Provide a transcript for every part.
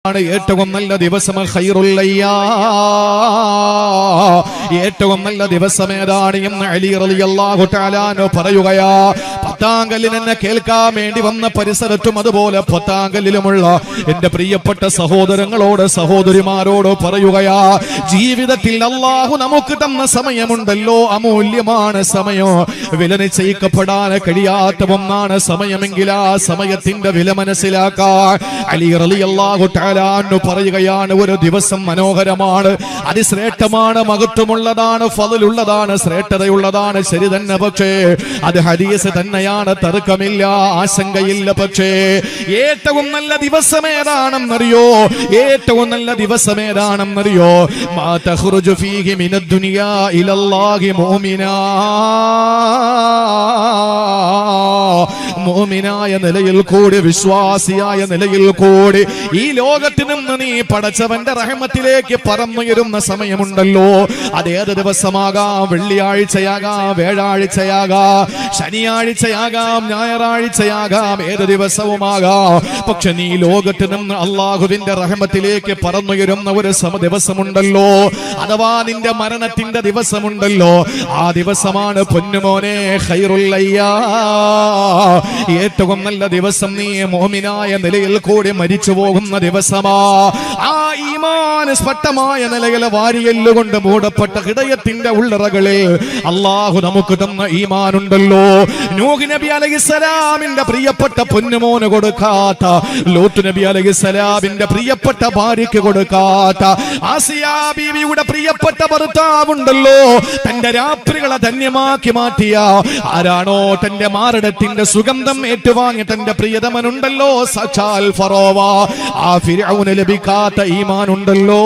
ഏറ്റവും നല്ല ദിവസം ഖൈറുല്ലയ്യാ, ഏറ്റവും നല്ല ദിവസം ഏതാണ് എന്ന് അലി റളിയല്ലാഹു തആല അൻഹു പറയുകയാ. പത്താങ്കല്ലിൽ എന്നെ കേൾക്കാൻ വേണ്ടി വന്ന പരിസരത്തും അതുപോലെ പത്താങ്കല്ലിലുമുള്ള എന്റെ പ്രിയപ്പെട്ട സഹോദരങ്ങളോട് സഹോദരിമാരോട് പറയുകയാ, ജീവിതത്തിൽ അല്ലാഹു നമുക്ക് തന്ന സമയമുണ്ടല്ലോ, അമൂല്യമാണ് സമയം, വില നിശ്ചയിക്കപ്പെടാൻ കഴിയാത്ത ഒന്നാണ് സമയമെങ്കിൽ ആ സമയത്തിന്റെ വില മനസ്സിലാക്കാൻ അലി റളിയല്ലാഹു തആല പറയുകയാണ്, ഒരു ദിവസം മനോഹരമാണ്, അതിശ്രേഷ്ഠമാണ്, മഹത്വമുള്ളതാണ്, ഫളലുള്ളതാണ്, ശ്രേഷ്ഠതയുള്ളതാണ്, ശരി തന്നെ. പക്ഷേ അത് ഹദീസ് തന്നെയാണ്, തർക്കമില്ല, ആശങ്കയില്ല. പക്ഷേ ഏറ്റവും നല്ല ദിവസം ഏതാണെന്നറിയോ? ഏറ്റവും നല്ല ദിവസം ഏതാണെന്നറിയോ? മാ തഖ്റുജു ഫീഹി മിനദ് ദുനിയാ ഇലല്ലാഹി മുഅ്മിനാ, മുഅ്മിനായ നിലയിൽ കൂടി, വിശ്വാസിയായ നിലയിൽ കൂടി ഈ ലോകത്തിൽ നിന്ന് നീ പടച്ചവന്റെ റഹ്മത്തിലേക്ക് പറന്നുയരുന്ന സമയമുണ്ടല്ലോ. അതേത് ദിവസമാകാം, വെള്ളിയാഴ്ചയാകാം, വ്യാഴാഴ്ചയാകാം, ശനിയാഴ്ചയാകാം, ഞായറാഴ്ചയാകാം, ഏത് ദിവസവുമാകാം. പക്ഷെ നീ ലോകത്തിൽ നിന്ന് അള്ളാഹുവിന്റെ റഹ്മത്തിലേക്ക് പറന്നുയരുന്ന ഒരു ദിവസമുണ്ടല്ലോ, അഥവാ നിന്റെ മരണത്തിന്റെ ദിവസമുണ്ടല്ലോ, ആ ദിവസമാണ് പൊന്നുമോനെ ഖൈറുല്ലയ്യാ, ഏറ്റവും നല്ല ദിവസം. നീ മുഅ്മിനായ നിലയിൽ കൂടി മരിച്ചു പോകുന്ന ദിവസമാ. ആ ഈമാൻ സ്പഷ്ടമായ നിലയിൽ വാരിയെല്ലുകൊണ്ട് മൂടപ്പെട്ട ഹൃദയത്തിന്റെ ഉള്ളറകളിൽ അല്ലാഹു നമുക്ക് തന്ന ഈമാനുണ്ടല്ലോ. നൂഹ് നബി അലൈഹിസ്സലാമിന്റെ പ്രിയപ്പെട്ട പൊന്നുമോന് കൊടുക്കാത്ത, ലൂത്ത് നബി അലൈഹിസ്സലാമിന്റെ പ്രിയപ്പെട്ട ഭാര്യയ്ക്ക് കൊടുക്കാത്ത, ആസിയാ ബീവിയുടെ പ്രിയപ്പെട്ട ഭർത്താവുണ്ടല്ലോ, തന്റെ രാത്രികളെ ധന്യമാക്കി മാറ്റിയ ആരാണോ തന്റെ മാരടത്തിന്റെ സുഗന്ധം ഏറ്റുവാങ്ങി തന്റെ പ്രിയതമനുണ്ടല്ലോ, സാക്ഷാൽ ഫറോവ, ആ ഫിർഔന് ലഭിക്കാത്ത ഈമാനുണ്ടല്ലോ.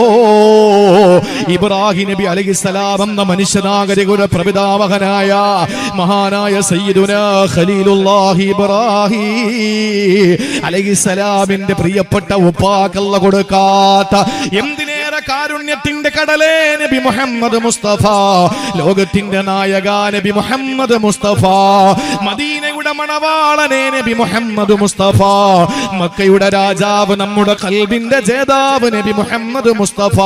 ഇബ്രാഹിം നബി അലൈഹിസ്സലാം എന്ന മനുഷ്യനാഗരികരുടെ പ്രപിതാമഹനായ മഹാനായ സയ്യിദുനാ ഖലീലുല്ലാഹി ഇബ്രാഹിം അലൈഹിസ്സലാമിന്റെ പ്രിയപ്പെട്ട ഉപ്പാക്കല്ല കൊടുക്കാത്ത എന്തിനേറെ കാരുണ്യത്തിന്റെ കടലേ നബി മുഹമ്മദ് മുസ്തഫ, ലോകത്തിന്റെ നായക നബി മുഹമ്മദ് മുസ്തഫ, മദീനയുടെ മണവാളനെ നബി മുഹമ്മദ് മുസ്തഫ, മക്കയുടെ രാജാവ്, നമ്മുടെ ഖൽബിന്റെ ജേതാവ് നബി മുഹമ്മദ് മുസ്തഫ,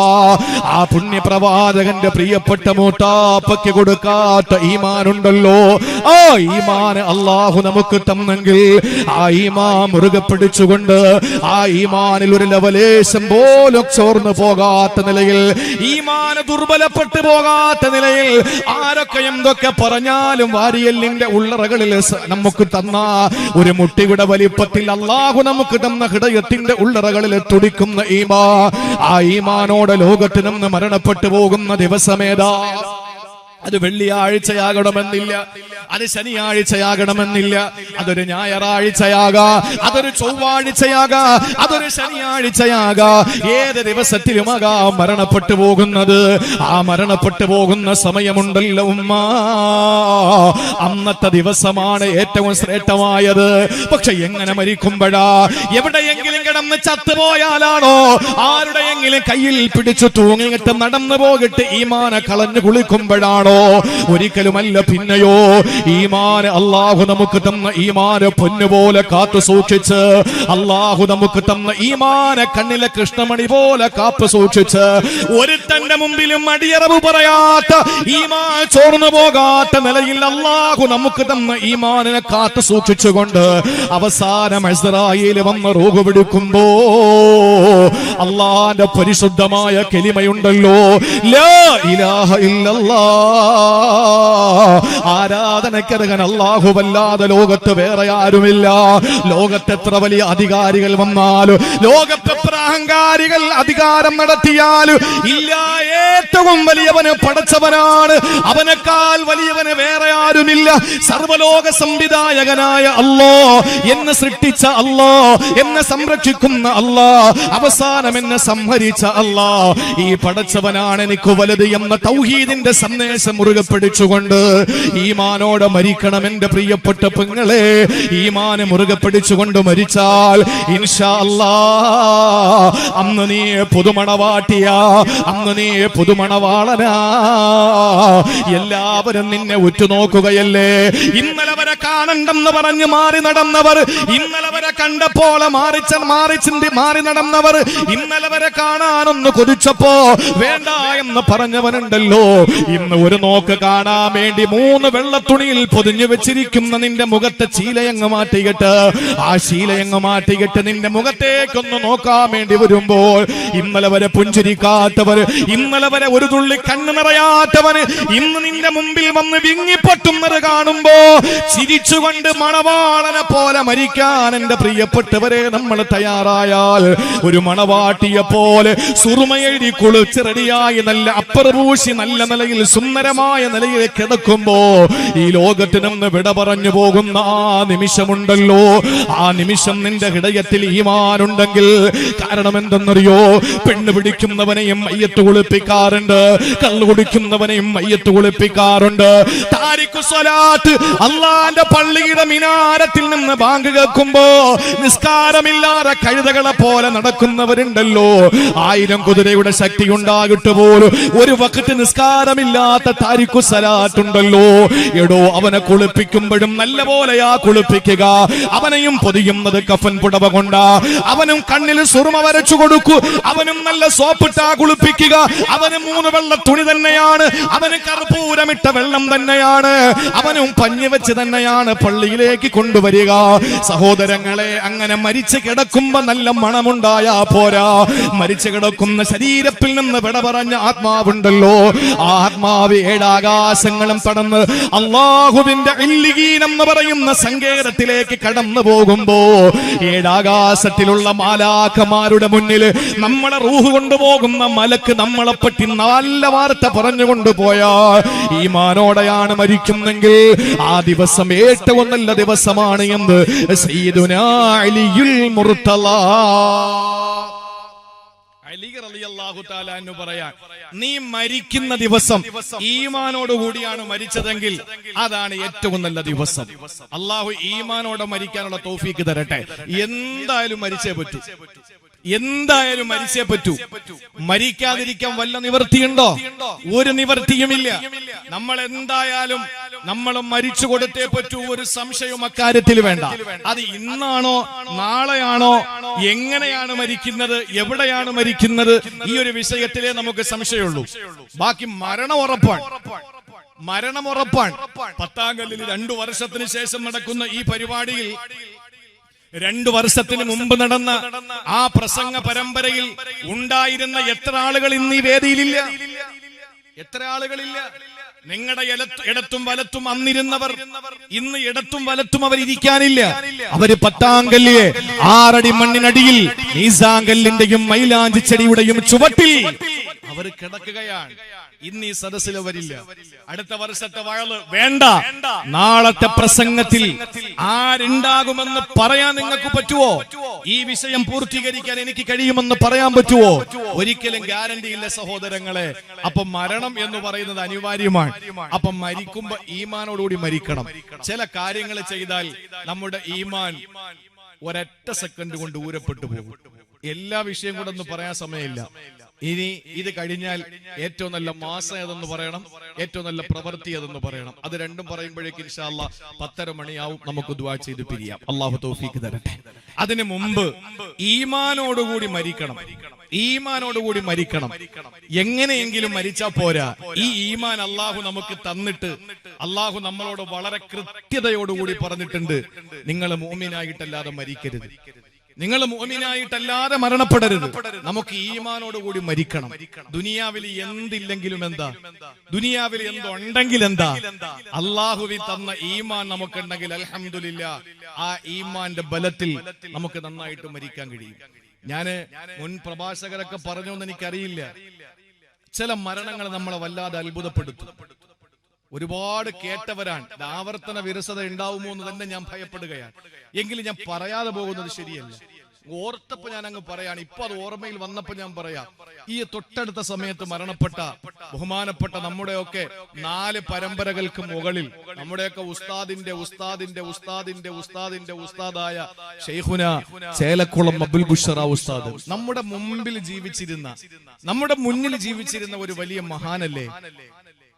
ആ പുണ്യപ്രവാചകന്റെ പ്രിയപ്പെട്ട മൂട്ടാപ്പയ്ക്ക് കൊടുക്കാത്ത ഈമാനുണ്ടല്ലോ. ആ ഈമാൻ അല്ലാഹു നമുക്ക് തന്നെങ്കിൽ ആ ഈമാൻ മുറുകെ പിടിച്ചുകൊണ്ട്, ആ ഈമാനിൽ ഒരു ലവലേശം പോലും ചോർന്നു പോകാത്ത നിലയിൽ, ഈമാൻ ദുർബലപ്പെട്ടു പോകാത്ത നിലയിൽ, ആരൊക്കെ എന്തൊക്കെ പറഞ്ഞാലും വാരിയല്ലിന്റെ ഉള്ളറകളിൽ നമുക്ക് തന്ന ഒരു മുട്ടിയുടെ വലിപ്പത്തിൽ അല്ലാഹു നമുക്ക് തന്ന ഹൃദയത്തിന്റെ ഉള്ളറകളിൽ തുടിക്കുന്ന ഈമാൻ, ആ ഈമാനോടെ ലോകത്തിൽ നിന്ന് മരണപ്പെട്ടു പോകുന്ന ദിവസമേതാ? അത് വെള്ളിയാഴ്ചയാകണമെന്നില്ല, അത് ശനിയാഴ്ചയാകണമെന്നില്ല, അതൊരു ഞായറാഴ്ചയാകാം, അതൊരു ചൊവ്വാഴ്ചയാകാം, അതൊരു ശനിയാഴ്ചയാകാം, ഏത് ദിവസത്തിലുമാകാം മരണപ്പെട്ടു പോകുന്നത്. ആ മരണപ്പെട്ടു പോകുന്ന സമയമുണ്ടല്ലോ ഉമ്മ, അന്നത്തെ ദിവസമാണ് ഏറ്റവും ശ്രേഷ്ഠമായത്. പക്ഷെ എങ്ങനെ മരിക്കുമ്പോഴാ? എവിടെയെങ്കിലും കിടന്ന് ചത്തുപോയാലാണോ? ആരുടെയെങ്കിലും കയ്യിൽ പിടിച്ചു തൂങ്ങിയിട്ട് നടന്നു പോകിട്ട് ഈമാനെ കളഞ്ഞു കുളിക്കുമ്പോഴാണോ? ഒരിക്കലുമല്ല. പിന്നെയോ ഈമാന് അല്ലാഹു നമുക്ക് തന്ന ഈമാന് പൊന്നുപോലെ കാത്തു സൂക്ഷിച്ച്, അല്ലാഹു നമുക്ക് തന്ന ഈമാനെ കണ്ണിലെ കൃഷ്ണമണി പോലെ കാത്തു സൂക്ഷിച്ച്, ഒരുത്തന്റെ മുമ്പിലും അടിയറവ് പറയാത്ത, ഈമാൻ ചോർന്നു പോകാത്ത നിലയിൽ അല്ലാഹു നമുക്ക് തന്ന ഈമാനിനെ കാത്തു സൂക്ഷിച്ചുകൊണ്ട് അവസാനം ഇസ്രായേൽ വന്ന് റൂഹ് പിടിക്കുമ്പോ അല്ലാഹുവിന്റെ പരിശുദ്ധമായ കലിമയുണ്ടല്ലോ, ലാ ഇലാഹ ഇല്ലല്ലാഹ്, ആരാധനയ്ക്കർഹൻ അല്ലാഹുവല്ലാതെ ലോകത്ത് വേറെ ആരുമില്ല. ലോകത്തെത്ര വലിയ അധികാരികൾ വന്നാലും, ലോകത്തെത്ര അഹങ്കാരികൾ അധികാരം നടത്തിയാലും ഇല്ല, ഏറ്റവും വലിയവന് പടച്ചവനാണ്, അവനേക്കാൾ വലിയവന് വേറെ ആരുമില്ല. സർവലോക സംവിധായകനായ അല്ലാഹ്, എന്നെ സൃഷ്ടിച്ച അല്ലാഹ്, എന്നെ സംരക്ഷിക്കുന്ന അല്ലാഹ്, അവസാനം എന്നെ സംഹരിച്ച അല്ലാഹ്, ഈ പടച്ചവനാണ് എനിക്ക് വലുത് എന്ന തൗഹീദിന്റെ സന്ദേശം മുറുകെ പിടിച്ചുകൊണ്ട് ഈമാനോടെ മരിക്കണം എന്റെ പ്രിയപ്പെട്ട പെങ്ങളെ. ഈമാനെ മുറുകെ പിടിച്ചുകൊണ്ട് മരിച്ചാൽ ഇൻഷാ അല്ലാഹ് അന്ന് നീ പുതുമണവാട്ടിയ, അന്ന് നീ പുതുമണവാളനാ. എല്ലാവരും നിന്നെ ഉറ്റുനോക്കുകയല്ലേ. ഇന്നലെ വരെ കാണണ്ടെന്ന് പറഞ്ഞ് മാറി നടന്നവർ, ഇന്നലെ വരെ കണ്ടപ്പോൾ മാറി നടന്നവർ, ഇന്നലെ വരെ കാണാനൊന്ന് കൊതിച്ചപ്പോ വേണ്ട എന്ന് പറഞ്ഞവനുണ്ടല്ലോ. ഇന്ന് ഒരു നോക്ക് കാണാൻ വേണ്ടി 3 വെള്ളത്തുണിയിൽ പൊതിഞ്ഞു വെച്ചിരിക്കുന്ന നിന്റെ മുഖത്തെ ശീലയങ്ങ് മാറ്റിയിട്ട്, ആ ശീലയങ്ങ് മാറ്റിയിട്ട് നിന്റെ മുഖത്തേക്കൊന്ന് നോക്കാൻ വേണ്ടി വരുമ്പോൾ, ഇന്നലെ വരെ പുഞ്ചിരിക്കാത്തവർ, ഇന്നലെ വരെ ഒരു തുള്ളി കണ്ണു നിറയാത്തവന് ഇന്ന് നിന്റെ മുമ്പിൽ വന്ന് വിങ്ങിപ്പൊട്ടുന്നത് കാണുമ്പോ ചിരിച്ചുകൊണ്ട് മണവാളനെ പോലെ മരിക്കാൻ എന്റെ പ്രിയപ്പെട്ടവരെ നമ്മൾ തയ്യാറായാൽ, ഒരു മണവാട്ടിയെ പോലെ സുറുമയെഴുതി കുളിച്ച് റെഡിയായി നല്ല അപ്പർപൂശി നല്ല നിലയിൽ സുന്ദരമായ നിലയിൽ കിടക്കുമ്പോ ഈ ലോകത്തിൽ നിന്ന് വിട പറഞ്ഞു പോകുന്ന ആ നിമിഷമുണ്ടല്ലോ, ആ നിമിഷം നിന്റെ ഹൃദയത്തിൽ ഈമാനുണ്ടെങ്കിൽ, കാരണം എന്തെന്നറിയോ, പെണ്ണ് പിടിക്കുന്നവനെയും മയ്യത്ത് കുളിപ്പിക്കാറുണ്ട്, കള്ളു കുടിക്കുന്നവനെയും മയ്യത്ത് കുളിപ്പിക്കാറുണ്ട്. താരിഖു സ്വലാത്ത്, അള്ളാന്റെ പള്ളിയുടെ മിനാരത്തിൽ നിന്ന് ബാങ്ക് കേൾക്കുമ്പോ നിസ്കാരമില്ലാതെ കഴുതകളെ പോലെ നടക്കുന്നവരുണ്ടല്ലോ. 1000 കുതിരയുടെ ശക്തി ഉണ്ടാകിട്ട് പോലും ഒരു വഖത്ത് നിസ്കാരമില്ലാത്ത താരിഖു സ്വലാത്തുണ്ടല്ലോ. എടോ, അവനെ കുളിപ്പിക്കുമ്പോഴും നല്ല പോലെയാ കുളിപ്പിക്കുക. അവനെയും പൊതിയുന്നത് കഫൻ പുടവ കൊണ്ടാ, അവനും കണ്ണിൽ സുറുമ വരച്ചു കൊടുക്കൂ, അവനും നല്ല സോപ്പിട്ടാ കുളിപ്പിക്കുക. അവന് 3 വെള്ള തുണി തന്നെയാണ്, അവന് കർപ്പൂരമിട്ട വെള്ളം തന്നെയാണ്, അവനും പഞ്ഞി വെച്ച് തന്നെയാണ് പള്ളിയിലേക്ക് കൊണ്ടുവരിക. സഹോദരങ്ങളെ, അങ്ങനെ മരിച്ചു കിടക്കുമ്പോ നല്ല മണമുണ്ടായാ പോരാ, മരിച്ചു കിടക്കുന്ന ശരീരത്തിൽ നിന്ന് വിട പറഞ്ഞ ആത്മാവുണ്ടല്ലോ, ആ ആത്മാവ് 7 ആകാശങ്ങളും തടന്ന് അല്ലാഹുവിന്റെ ഇല്ലിഗീൻ എന്ന് പറയുന്ന സങ്കേതത്തിലേക്ക് കടന്നു പോകുമ്പോ 7 ആകാശത്തിലുള്ള മാലാഖമാരുടെ മുന്നിൽ നമ്മളെ റൂഹ് കൊണ്ടുപോകുന്ന മലക്ക് നമ്മളെ പറ്റി നല്ല വാർത്ത പറഞ്ഞുകൊണ്ടുപോയാ, ഈമാനോടെയാണ് മരിക്കുന്നെങ്കിൽ ആ ദിവസം ഏറ്റവും നല്ല ദിവസമാണ് എന്ന് സയ്യിദുനാ അലിയുൽ മുർത്തള അലി റളിയല്ലാഹു തആല അൻഹു പറയാൻ, നീ മരിക്കുന്ന ദിവസം ഈമാനോട് കൂടിയാണ് മരിച്ചതെങ്കിൽ അതാണ് ഏറ്റവും നല്ല ദിവസം. അല്ലാഹു ഈമാനോടെ മരിക്കാനുള്ള തൗഫീക്ക് തരട്ടെ. എന്തായാലും മരിച്ചേ പറ്റൂ, എന്തായാലും മരിച്ചേ പറ്റൂ. മരിക്കാതിരിക്കാൻ വല്ല നിവർത്തിയുണ്ടോ? ഒരു നിവർത്തിയുമില്ല. നമ്മൾ എന്തായാലും നമ്മൾ മരിച്ചു കൊടുത്തേ പറ്റൂ, ഒരു സംശയവും അക്കാര്യത്തിൽ വേണ്ട. അത് ഇന്നാണോ നാളെയാണോ, എങ്ങനെയാണ് മരിക്കുന്നത്, എവിടെയാണ് മരിക്കുന്നത്, ഈ ഒരു വിഷയത്തിലേ നമുക്ക് സംശയമുള്ളൂ. ബാക്കി മരണം ഉറപ്പാണ്, മരണം ഉറപ്പാണ്. 10-ാം കല്ലിൽ 2 വർഷത്തിന് ശേഷം നടക്കുന്ന ഈ പരിപാടിയിൽ 2 വർഷത്തിന് മുമ്പ് നടന്ന ആ പ്രസംഗ പരമ്പരയിൽ ഉണ്ടായിരുന്ന എത്ര ആളുകൾ ഇന്ന് ഈ വേദിയിലില്ല? എത്ര ആളുകളില്ല? നിങ്ങളുടെ ഇടത്തും വലത്തും അന്നിരുന്നവർ ഇന്ന് ഇടത്തും വലത്തും അവർ ഇരിക്കാനില്ല. അവര് 10-ാം കല്ലിയെ 6 അടി മണ്ണിനടിയിൽ നീസാങ്കല്ലിന്റെയും മൈലാഞ്ചി ചെടിയുടെയും ചുവട്ടിൽ അവർ കിടക്കുകയാണ്. ഇന്ന് ഈ സദസ്സിൽ വരില്ല. അടുത്ത വർഷത്തെ വഴല് വേണ്ട. നാളത്തെ പ്രസംഗത്തിൽ ആരുണ്ടാകുമെന്ന് പറയാൻ നിങ്ങൾക്ക് പറ്റുമോ? ഈ വിഷയം പൂർത്തീകരിക്കാൻ എനിക്ക് കഴിയുമെന്ന് പറയാൻ പറ്റുമോ? ഒരിക്കലും ഗ്യാരണ്ടി ഇല്ല സഹോദരങ്ങളെ. അപ്പൊ മരണം എന്ന് പറയുന്നത് അനിവാര്യമാണ്. അപ്പൊ മരിക്കുമ്പോ ഈമാനോടുകൂടി മരിക്കണം. ചില കാര്യങ്ങൾ ചെയ്താൽ നമ്മുടെ ഈമാൻ ഒരൊറ്റ സെക്കൻഡ് കൊണ്ട് ഊരപ്പെട്ടു പോകും. എല്ലാ വിഷയം കൂടെ ഒന്നും പറയാൻ സമയമില്ല. ഇനി ഇത് കഴിഞ്ഞാൽ ഏറ്റവും നല്ല മാസം ഏതെന്ന് പറയണം, ഏറ്റവും നല്ല പ്രവൃത്തി ഏതെന്ന് പറയണം. അത് രണ്ടും പറയുമ്പോഴേക്കും ഇൻഷാ അല്ലാഹ് 10:30 മണിയാവും. നമുക്ക് ദുആ ചെയ്ത് പിരിയാം. അല്ലാഹു തൗഫീഖ് തരട്ടെ. അതിനു മുമ്പ് ഈമാനോടുകൂടി മരിക്കണം, ഈമാനോടുകൂടി മരിക്കണം. എങ്ങനെയെങ്കിലും മരിച്ചാ പോരാ. ഈ ഈമാൻ അല്ലാഹു നമുക്ക് തന്നിട്ട് അല്ലാഹു നമ്മളോട് വളരെ കൃത്യതയോടുകൂടി പറഞ്ഞിട്ടുണ്ട്, നിങ്ങൾ മുഅ്മിനായിട്ടല്ലാതെ മരിക്കരുത്, നിങ്ങൾ മുഅ്മിനായിട്ടല്ലാതെ മരണപ്പെടരുത്. നമുക്ക് ഈമാനോടുകൂടി മരിക്കണം. ദുനിയാവിൽ എന്തില്ലെങ്കിലും എന്താ, ദുനിയാവിൽ എന്തുണ്ടെങ്കിൽ എന്താ, അല്ലാഹുവിൻ തന്ന ഈമാൻ നമുക്കുണ്ടെങ്കിൽ അൽഹംദുലില്ലാഹ്, ആ ഈമാന്റെ ബലത്തിൽ നമുക്ക് നന്നായിട്ട് മരിക്കാൻ കഴിയും. ഞാന് മുൻ പ്രഭാഷകരൊക്കെ പറഞ്ഞു എന്ന് എനിക്കറിയില്ല, ചില മരണങ്ങൾ നമ്മളെ വല്ലാതെ അത്ഭുതപ്പെടുത്തും. ഒരുപാട് കേട്ടവരാണ്. ആവർത്തന വിരസത ഉണ്ടാവുമോ എന്ന് തന്നെ ഞാൻ ഭയപ്പെടുകയാണ്. എങ്കിലും ഞാൻ പറയാതെ പോകുന്നത് ശരിയല്ല. ഓർത്തപ്പോ ഞാൻ അങ്ങ് പറയാണ്, ഇപ്പൊ അത് ഓർമ്മയിൽ വന്നപ്പോ ഞാൻ പറയാം. ഈ തൊട്ടടുത്ത സമയത്ത് മരണപ്പെട്ട ബഹുമാനപ്പെട്ട നമ്മുടെയൊക്കെ 4 പരമ്പരകൾക്ക് മുകളിൽ നമ്മുടെയൊക്കെ ഉസ്താദിന്റെ ഉസ്താദായ ഷെയ്ഖുന ചേലക്കുളം അബ്ദുൽ ബുഷറ ഉസ്താദ് നമ്മുടെ മുന്നിൽ ജീവിച്ചിരുന്ന ഒരു വലിയ മഹാനല്ലേ.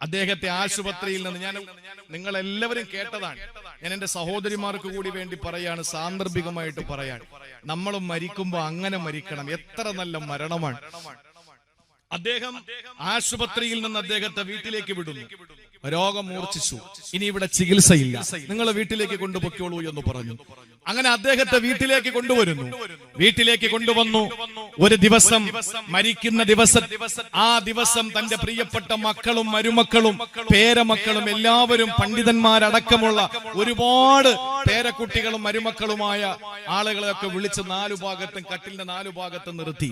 അദ്ദേഹത്തെ ആശുപത്രിയിൽ നിന്ന് നിങ്ങൾ എല്ലാവരും കേട്ടതാണ്. ഞാൻ എന്റെ സഹോദരിമാർക്ക് കൂടി വേണ്ടി പറയാണ്, സാന്ദർഭികമായിട്ട് പറയാൻ. നമ്മൾ മരിക്കുമ്പോ അങ്ങനെ മരിക്കണം. എത്ര നല്ല മരണമാണ്. അദ്ദേഹം ആശുപത്രിയിൽ നിന്ന് അദ്ദേഹത്തെ വീട്ടിലേക്ക് വിടുന്നു. രോഗം മൂർച്ഛിച്ചു, ഇനി ഇവിടെ ചികിത്സയില്ല, നിങ്ങൾ വീട്ടിലേക്ക് കൊണ്ടുപോയിക്കോളൂ എന്ന് പറഞ്ഞു. അങ്ങനെ അദ്ദേഹത്തെ വീട്ടിലേക്ക് കൊണ്ടുവരുന്നു. വീട്ടിലേക്ക് കൊണ്ടുവന്നു. ഒരു ദിവസം, മരിക്കുന്ന ദിവസം, ആ ദിവസം തന്റെ പ്രിയപ്പെട്ട മക്കളും മരുമക്കളും പേരമക്കളും എല്ലാവരും പണ്ഡിതന്മാരടക്കമുള്ള ഒരുപാട് പേരക്കുട്ടികളും മരുമക്കളുമായ ആളുകളെയൊക്കെ വിളിച്ച് 4 ഭാഗത്തും കട്ടിലിന്റെ 4 ഭാഗത്തും നിർത്തി.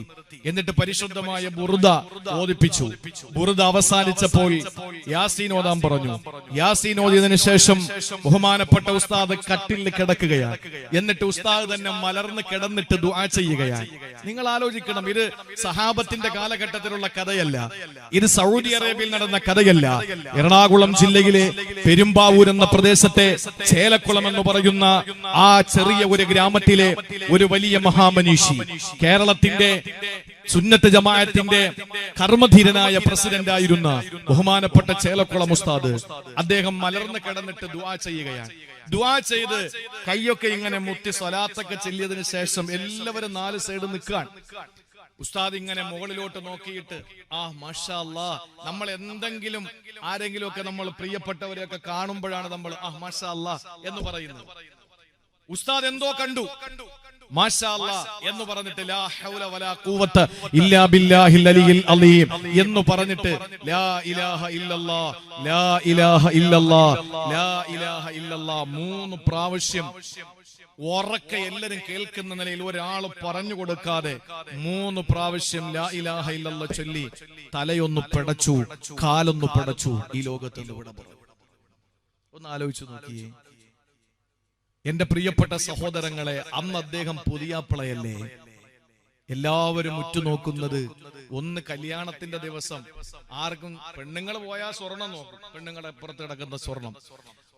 എന്നിട്ട് പരിശുദ്ധമായ ബുർദ ഓതിപ്പിച്ചു. ബുർദ അവസാനിച്ചപ്പോൾ യാസീൻ ഓതാൻ പറഞ്ഞു. യാസീൻ ഓതിയതിനു ശേഷം ബഹുമാനപ്പെട്ട ഉസ്താദ് കട്ടിലിൽ കിടക്കുകയാണ്. എന്നിട്ട് ഉസ്താദ് തന്നെ മലർന്ന് കിടന്നിട്ട് ദുആ ചെയ്യുകയാണ്. നിങ്ങൾ ആലോചിക്കണം, ഇത് സഹാബത്തിന്റെ കാലഘട്ടത്തിലുള്ള കഥയല്ല, ഇത് സൗദി അറേബ്യയിൽ നടന്ന കഥയല്ല. എറണാകുളം ജില്ലയിലെ പെരുമ്പാവൂർ എന്ന പ്രദേശത്തെ ചേലക്കുളം എന്ന് പറയുന്ന ആ ചെറിയ ഒരു ഗ്രാമത്തിലെ ഒരു വലിയ മഹാമനീഷി, കേരളത്തിന്റെ സുന്നത്ത് ജമാഅത്തിന്റെ കർമ്മധീരനായ പ്രസിഡന്റ് ആയിരുന്ന ബഹുമാനപ്പെട്ട ചേലക്കുളം ഉസ്താദ്, അദ്ദേഹം മലർന്ന് കിടന്നിട്ട് ദുആ ചെയ്യുകയാണ്. ദുആ ചെയ്ത് കൈയൊക്കെ ഇങ്ങനെ മുത്തി സ്വലാത്തൊക്കെ ചൊല്ലിയതിനു ശേഷം എല്ലാവരും 4 സൈഡ് നിൽക്കാൻ. ഉസ്താദ് ഇങ്ങനെ മുകളിലോട്ട് നോക്കിയിട്ട്, മാഷാ അല്ലാഹ്, നമ്മൾ എന്തെങ്കിലും ആരെങ്കിലും ഒക്കെ നമ്മൾ പ്രിയപ്പെട്ടവരെയൊക്കെ കാണുമ്പോഴാണ് നമ്മൾ മാഷാ അല്ലാഹ് എന്ന് പറയുന്നത്. ഉസ്താദ് എന്തോ കണ്ടു, മാഷാ അല്ലാഹ് എന്ന് പറഞ്ഞിട്ട് ലാ ഹൗല വലാ ഖുവത ഇല്ലാ ബില്ലാഹിൽ അലിയിൽ അലീം എന്ന് പറഞ്ഞിട്ട് ലാ ഇലാഹ ഇല്ലല്ലാഹ് ലാ ഇലാഹ ഇല്ലല്ലാഹ് ലാ ഇലാഹ ഇല്ലല്ലാഹ് 3 പ്രാവശ്യം ഉറക്കെ എല്ലാരും കേൾക്കുന്ന നിലയിൽ ഒരാൾ പറഞ്ഞു കൊടുക്കാതെ 3 പ്രാവശ്യം ലാ ഇലാഹ ഇല്ലല്ലാഹ് ചൊല്ലി തലയൊന്ന് പിടച്ചു, കാലൊന്ന് പിടച്ചു, ഈ ലോകത്ത് നിന്ന് വിട പറഞ്ഞു. ഒന്ന് ആലോചിച്ചു നോക്കിയേ എന്റെ പ്രിയപ്പെട്ട സഹോദരങ്ങളെ. അന്ന് അദ്ദേഹം പുതിയാപ്പിളയല്ലേ. എല്ലാവരും ഉറ്റുനോക്കുന്നത് ഒന്ന് കല്യാണത്തിന്റെ ദിവസം. ആർക്കും പെണ്ണുങ്ങൾ പോയാൽ സ്വർണം നോക്കും, പെണ്ണുങ്ങളുടെ അപ്പുറത്ത് കിടക്കുന്ന സ്വർണം.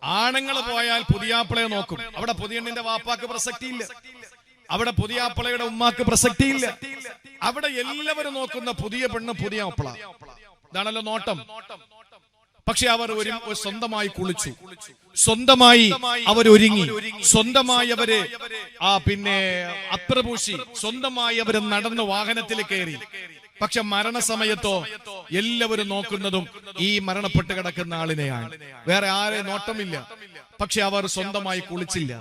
ആണുങ്ങൾ പോയാൽ പുതിയാപ്പിളയെ നോക്കും. അവിടെ പുതിയണ്ണിന്റെ വാപ്പാക്ക് പ്രസക്തിയില്ല, അവിടെ പുതിയാപ്പിളയുടെ ഉമ്മാക്ക് പ്രസക്തിയില്ല. അവിടെ എല്ലാവരും നോക്കുന്ന പുതിയ പെണ്ണ്, പുതിയ അപ്പിള. ഇതാണല്ലോ നോട്ടം. പക്ഷെ അവർ സ്വന്തമായി കുളിച്ചു, സ്വന്തമായി അവരൊരുങ്ങി, സ്വന്തമായി അവര് അത്രപൂശി, സ്വന്തമായി അവര് നടന്ന് വാഹനത്തിൽ കയറി. പക്ഷെ മരണസമയത്തോ എല്ലാവരും നോക്കുന്നതും ഈ മരണപ്പെട്ട് കിടക്കുന്ന ആളിനെയാണ്. വേറെ ആരെ നോട്ടമില്ല. പക്ഷെ അവർ സ്വന്തമായി കുളിച്ചില്ല,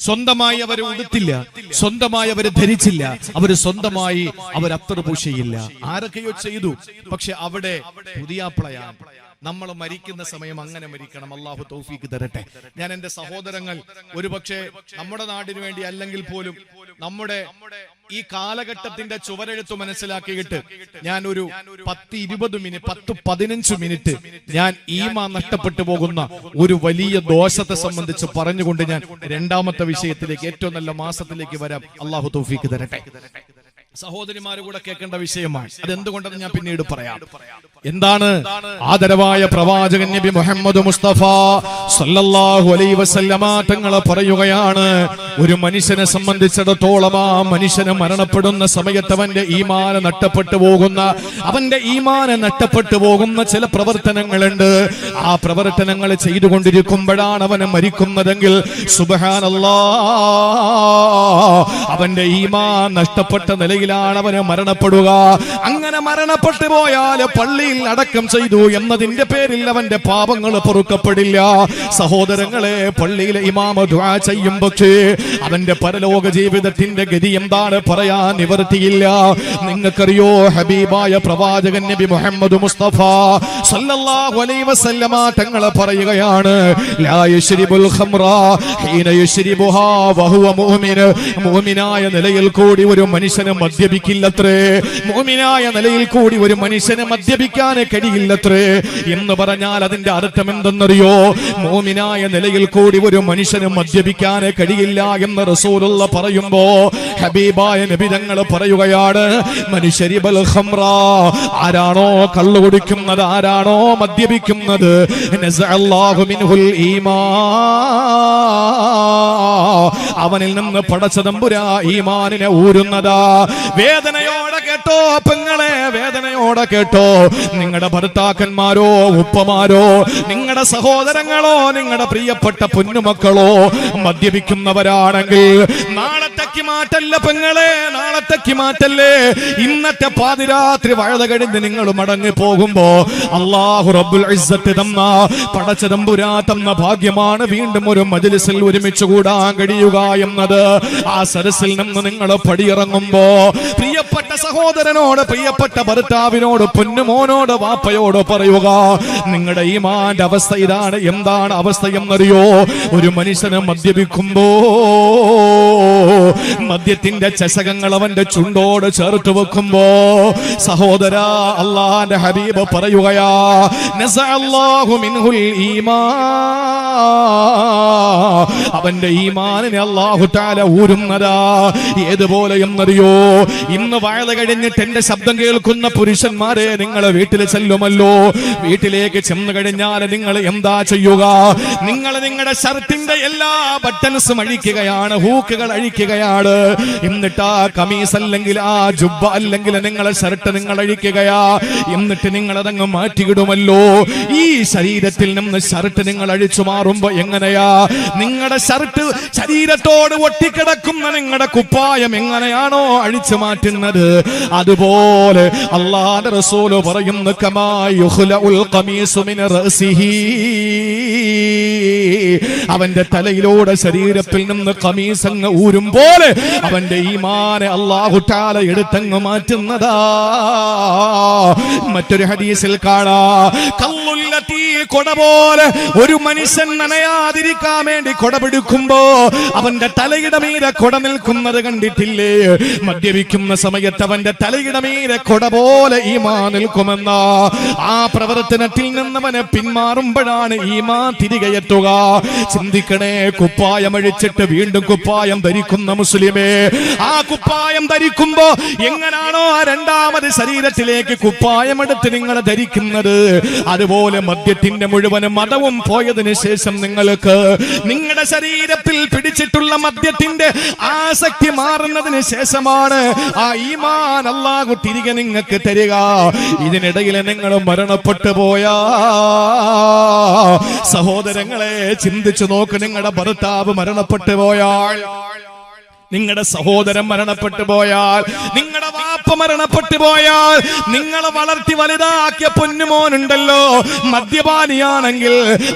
സ്വന്തമായി അവർ ഉടുത്തില്ല, സ്വന്തമായി അവർ ധരിച്ചില്ല, അവര് സ്വന്തമായി അവർ അത്രപൂശിയില്ല. ആരൊക്കെയോ ചെയ്തു, പക്ഷെ അവിടെ പുതിയാപ്പിളയാണ്. നമ്മൾ മരിക്കുന്ന സമയം അങ്ങനെ മരിക്കണം. അള്ളാഹു തൗഫീക്ക് തരട്ടെ. ഞാൻ എന്റെ സഹോദരങ്ങൾ, ഒരുപക്ഷെ നമ്മുടെ നാടിനു വേണ്ടി അല്ലെങ്കിൽ പോലും നമ്മുടെ ഈ കാലഘട്ടത്തിന്റെ ചുവരെഴുത്ത് മനസ്സിലാക്കിയിട്ട് ഞാൻ ഒരു 10-15 മിനിറ്റ് ഞാൻ ഈമാൻ നഷ്ടപ്പെട്ടു പോകുന്ന ഒരു വലിയ ദോഷത്തെ സംബന്ധിച്ച് പറഞ്ഞുകൊണ്ട് ഞാൻ 2ാമത്തെ വിഷയത്തിലേക്ക്, ഏറ്റവും നല്ല മാസത്തിലേക്ക് വരാം. അള്ളാഹു തൗഫീക്ക് തരട്ടെ. സഹോദരിമാര് കൂടെ കേൾക്കേണ്ട വിഷയമാണ്. അതെന്തുകൊണ്ടെന്ന് ഞാൻ പിന്നീട് പറയാം. എന്താണ് ആദരവായ പ്രവാചകൻ നബി മുഹമ്മദ് മുസ്തഫ സല്ലല്ലാഹു അലൈഹി വസല്ലമ തങ്ങൾ പറയുകയാണ്, ഒരു മനുഷ്യനെ സംബന്ധിച്ചിടത്തോളം ആ മനുഷ്യന് മരണപ്പെടുന്ന സമയത്ത് അവന്റെ ഈമാൻ നഷ്ടപ്പെട്ടു പോകുന്ന ചില പ്രവർത്തനങ്ങളുണ്ട്. ആ പ്രവർത്തനങ്ങൾ ചെയ്തുകൊണ്ടിരിക്കുമ്പോഴാണ് അവന് മരിക്കുന്നതെങ്കിൽ സുബ്ഹാനല്ലാഹ്, അവന്റെ ഈമാൻ നഷ്ടപ്പെട്ട നിലയിലാണ് അവന് മരണപ്പെടുക. അങ്ങനെ മരണപ്പെട്ടു പോയാൽ പള്ളിയിൽ അടക്കം ചെയ്തു എന്നതിന്റെ പേരിൽ അവന്റെ പാപങ്ങൾ പൊറുക്കപ്പെടില്ല. സഹോദരങ്ങളെ, പള്ളിയിലെ ഇമാമ ദുആ ചെയ്യും, പക്ഷേ അവന്റെ പരലോക ജീവിതത്തിന്റെ ഗതി എന്താണ് പറയാൻ നിവർത്തിയില്ല. നിങ്ങൾക്കറിയോ, ഹബീബായ പ്രവാചകൻ നബി മുഹമ്മദ് മുസ്തഫ സല്ലല്ലാഹു അലൈഹി വസല്ലമ തങ്ങൾ പറയുകയാണ്, ലാ യശ്രിബുൽ ഖംറ ഹീന യശ്രിബുഹാ വഹുവ മുഅ്മിൻ. മുഅ്മിനായ നിലയിൽ കൂടി ഒരു മനുഷ്യനെ മദ്യപിക്കില്ലത്രേ. മുഅ്മിനായ നിലയിൽ കൂടി ഒരു മനുഷ്യനെ മദ്യപിക്കാൻ കഴിയില്ലത്രേ എന്ന് പറഞ്ഞാൽ അതിന്റെ അർത്ഥം എന്തെന്നറിയോ? മുഅ്മിനായ നിലയിൽ കൂടി ഒരു മനുഷ്യന് മദ്യപിക്കാൻ കഴിയില്ല എന്ന് റസൂലുള്ള പറയുമ്പോ ഹബീബായ നബി തങ്ങൾ പറയുകയാണ്, മനുഷ്യരിബൽ ഖംറ, ആരാണോ കള്ളു കുടിക്കുന്നത്, ആരാണോ മദ്യപിക്കുന്നത്, നസഅല്ലാഹു മിൻഹുൽ ഈമാൻ, അവനിൽ നിന്ന് പടച്ച തമ്പുരാൻ ഈമാനിനെ ഊരുന്നതാ. വേദനയോടെ കേട്ടോ പെങ്ങളെ, വേദനയോടെ കേട്ടോ. നിങ്ങളുടെ ഭർത്താക്കന്മാരോ ഉപ്പമാരോ നിങ്ങളുടെ സഹോദരങ്ങളോ നിങ്ങളുടെ പ്രിയപ്പെട്ട പൊന്നുമക്കളോ മദ്യപിക്കുന്നവരാണെങ്കിൽ നാളത്തേക്ക് മാറ്റല്ല പെങ്ങളെ, നാളത്തേക്ക് മാറ്റല്ലേ. ഇന്നത്തെ പാതിരാത്രി വഴുത കഴിഞ്ഞ് നിങ്ങൾ മടങ്ങി പോകുമ്പോ അല്ലാഹു റബ്ബുൽ ഇസ്സത്ത് തന്ന പടച്ച തമ്പുരാൻ തന്ന ഭാഗ്യമാണ് വീണ്ടും ഒരു മജ്ലിസിൽ ഒരുമിച്ച് കൂടാൻ കഴിയുക എന്നത്. ആ സദസ്സിൽ നിന്ന് നിങ്ങൾ പടിയിറങ്ങുമ്പോ പ്രിയപ്പെട്ട സഹോദരനോട്, പ്രിയപ്പെട്ട ഭർത്താവിനോട്, പൊന്നുമോനോട്, വാപ്പയോട് പറയുക, നിങ്ങളുടെ ഈമാന്റെ അവസ്ഥ ഇതാണ്. എന്താണ് അവസ്ഥ എന്നറിയോ? ഒരു മനുഷ്യന് മദ്യപിക്കുമ്പോ മദ്യത്തിന്റെ ചഷകങ്ങൾ അവന്റെ ചുണ്ടോട് ചേർത്ത് വെക്കുമ്പോ സഹോദരാ, അല്ലാഹുവിന്റെ ഹബീബ് പറയുകയാ, നസഅല്ലാഹു മിൻഹുൽ ഈമാൻ, അവന്റെ ഈമാനിനെ അല്ലാഹു തആല ഊരുന്നതാ. ഏതുപോലെ എന്നറിയോ? ഇന്ന് വയല് കഴിഞ്ഞിട്ട് എന്റെ ശബ്ദം കേൾക്കുന്ന പുരുഷന്മാരെ, നിങ്ങളെ വീട്ടിൽ ചെല്ലുമല്ലോ. വീട്ടിലേക്ക് ചെന്ന് കഴിഞ്ഞാൽ നിങ്ങൾ എന്താ ചെയ്യുക? നിങ്ങൾ നിങ്ങളുടെ ഷർട്ടിന്റെ എല്ലാ ബട്ടൺസും അഴിക്കുകയാണ്, ഹൂക്കുകൾ അഴിക്കുകയാണ്. എന്നിട്ട് ആ കമീസ് അല്ലെങ്കിൽ ആ ജുബ്ബ അല്ലെങ്കിൽ നിങ്ങളെ ഷർട്ട് നിങ്ങൾ അഴിക്കുകയാ. എന്നിട്ട് നിങ്ങൾ അതങ്ങ് മാറ്റിയിടുമല്ലോ. ഈ ശരീരത്തിൽ നിന്ന് ഷർട്ട് നിങ്ങൾ അഴിച്ചു മാറുമ്പോ എങ്ങനെയാ? നിങ്ങളുടെ ഷർട്ട് ശരീരത്തോട് ഒട്ടിക്കിടക്കുന്ന നിങ്ങളുടെ കുപ്പായം എങ്ങനെയാണോ അഴിച്ചു മാറ്റുന്നത്, അതുപോലെ അല്ലാഹുവിന്റെ റസൂൽ പറയുന്നു, കമാ യുഖ്ലഉൽ ഖമീസു മിൻ റഅസിഹി, അവന്റെ തലയിലൂടെ ശരീരത്തിൽ നിന്ന് ഖമീസ് അങ്ങ് ഊരും പോലെ അവന്റെ ഈമാനെ അല്ലാഹു തആല എടുത്തങ്ങ് മാറ്റുന്നതാ. മറ്റൊരു ഹദീസിൽ കാണാ, കല്ലുല്ലത്തി, കൊട പോലെ ഒരു മനുഷ്യൻ നനയാതിരിക്കാൻ വേണ്ടി കൊട പിടിക്കുമ്പോ അവന്റെ തലയുടെ മീതെ കൊട നിൽക്കുന്നത് കണ്ടിട്ടില്ലേ? മദ്യപിക്കുന്ന സമയത്ത് അവന്റെ തലയുടെ മീതെ കൊട പോലെ ഈമാൻ നിൽക്കുമെന്ന ആ പ്രവർത്തനത്തിൽ നിന്നവനെ പിന്മാറുമ്പോഴാണ് ഈമാൻ തിരികെ എത്തുക. ചിന്തിക്കണേ, കുപ്പായം അഴിച്ചിട്ട് വീണ്ടും കുപ്പായം ധരിക്കുന്ന മുസ്ലിമേ, ആ കുപ്പായം ധരിക്കുമ്പോ എങ്ങനാണോ ആ രണ്ടാമത് ശരീരത്തിലേക്ക് കുപ്പായം എടുത്ത് നിങ്ങൾ ധരിക്കുന്നത്, അതുപോലെ മദ്യത്തിന്റെ മുഴുവൻ മതവും പോയതിനു ശേഷം നിങ്ങൾക്ക് നിങ്ങളുടെ ശരീരത്തിൽ പിടിച്ചിട്ടുള്ള മദ്യത്തിന്റെ ആസക്തി മാറുന്നതിന് ശേഷമാണ് ആ ഈമാൻ അല്ലാഹു തിരികെ നിങ്ങൾക്ക് തരിക. ഇതിനിടയിൽ നിങ്ങൾ മരണപ്പെട്ടു പോയാ സഹോദരങ്ങളെ ചിന്തിച്ചു നോക്ക്. നിങ്ങളുടെ ഭർത്താവ് മരണപ്പെട്ടു പോയാൽ, നിങ്ങളുടെ സഹോദരൻ മരണപ്പെട്ടു പോയാൽ, നിങ്ങളുടെ വാപ്പ മരണപ്പെട്ടു പോയാൽ, നിങ്ങളെ വളർത്തി വലുതാക്കിയ പൊന്നുമോനുണ്ടല്ലോ മദ്യപാനിയാണെങ്കിൽ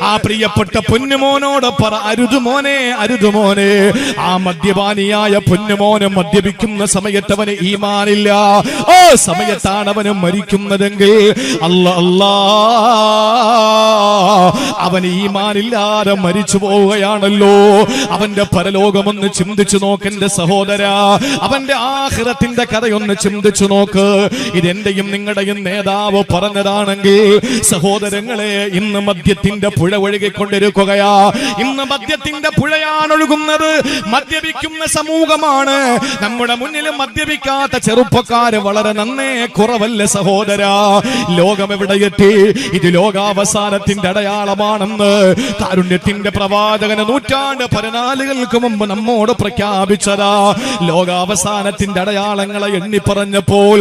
ആ പ്രിയപ്പെട്ട പൊന്നുമോനോട് പറ, അരുതുമോനെ, അരുതുമോനെ. ആ മദ്യപാനിയായ പൊന്നുമോന് മദ്യപിക്കുന്ന സമയത്ത് അവന് ഈമാനില്ല. ഓ സമയത്താണ് അവന് മരിക്കുന്നതെങ്കിൽ അല്ലാ അവന് ഈമാനില്ലാതെ മരിച്ചു പോവുകയാണല്ലോ. അവന്റെ പരലോകമൊന്ന് ചിന്തിച്ചു നോക്കെന്റെ സഹോദര, അവന്റെ ആഖിറത്തിന്റെ കഥയൊന്ന് ചിന്തിച്ചു നോക്ക്. ഇതെന്റെയും നിങ്ങളുടെയും നേതാവ് പറഞ്ഞതാണെങ്കിൽ സഹോദരങ്ങളെ, ഇന്ന് മദ്യത്തിന്റെ പുഴ ഒഴുകിക്കൊണ്ടിരിക്കുകയാ. ഇന്ന് മദ്യത്തിന്റെ പുഴയാണ് ഒഴുകുന്നത്. മദ്യപിക്കുന്ന സമൂഹമാണ് നമ്മുടെ മുന്നിൽ. മദ്യപിക്കാത്ത ചെറുപ്പക്കാര് വളരെ നന്നേ കുറവല്ല സഹോദര. ലോകം എവിടെയെത്തി? ഇത് ലോകാവസാനത്തിന്റെ അടയാളമാണെന്ന് കാരുണ്യത്തിന്റെ പ്രവാചകന് 14 മുമ്പ് നമ്മോട് പ്രഖ്യാപിച്ചതാ. ലോകാവസാനത്തിന്റെ അടയാളങ്ങളെ എണ്ണി പറഞ്ഞപ്പോൾ,